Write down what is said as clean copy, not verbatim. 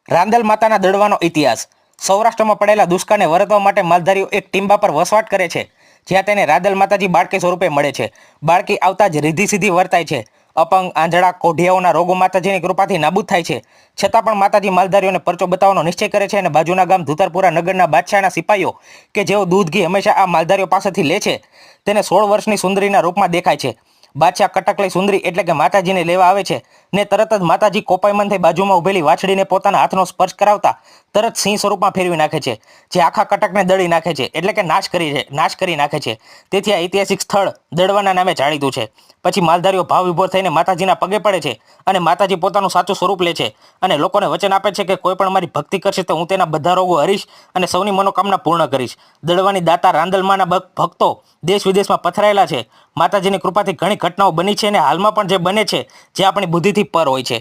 રાંદલ માતાના દડવાનો ઇતિહાસ. સૌરાષ્ટ્રમાં પડેલા દુષ્કાળને વરતવા માટે માલધારીઓ એક ટીંબા પર વસવાટ કરે છે, જ્યાં તેને રાંદલ માતાજી બાળકી સ્વરૂપે મળે છે. બાળકી આવતા જ રીધી સીધી વર્તાય છે. અપંગ, આંધળા, કોઢિયાઓના રોગો માતાજીની કૃપાથી નાબૂદ થાય છે. છતાં પણ માતાજી માલધારીઓને પરચો બતાવવાનો નિશ્ચય કરે છે અને બાજુના ગામ ધુતરપુરા નગરના બાદશાહના સિપાહીઓ કે જેઓ દૂધ ઘી હંમેશા આ માલધારીઓ પાસેથી લે છે, તેને 16 વર્ષની સુંદરીના રૂપમાં દેખાય છે. બાદશાહ કટકલી સુંદરી એટલે કે માતાજીને લેવા આવે છે ને તરત જ માતાજી કોપાયમાન થઈ બાજુમાં ઉભેલી વાછડીને પોતાના હાથનો સ્પર્શ કરાવતા તરત સિંહ સ્વરૂપમાં ફેરવી નાખે છે, જે આખા કટકને દળી નાખે છે, એટલે કે નાશ કરી નાખે છે. તેથી આ ઐતિહાસિક સ્થળ દડવાના નામે જાણીતું છે. પછી માલધારીઓ ભાવ વિભોર થઈને માતાજીના પગે પડે છે અને માતાજી પોતાનું સાચું સ્વરૂપ લે છે અને લોકોને વચન આપે છે કે કોઈ પણ મારી ભક્તિ કરશે તો હું તેના બધા રોગો હરીશ અને સૌની મનોકામના પૂર્ણ કરીશ. દડવાની દાતા રાંદલમાના ભક્તો દેશ વિદેશમાં પથરાયેલા છે. માતાજીની કૃપાથી ઘણી ઘટનાઓ બની છે અને હાલમાં પણ જે બને છે, જે આપણી બુદ્ધિથી પર હોય છે.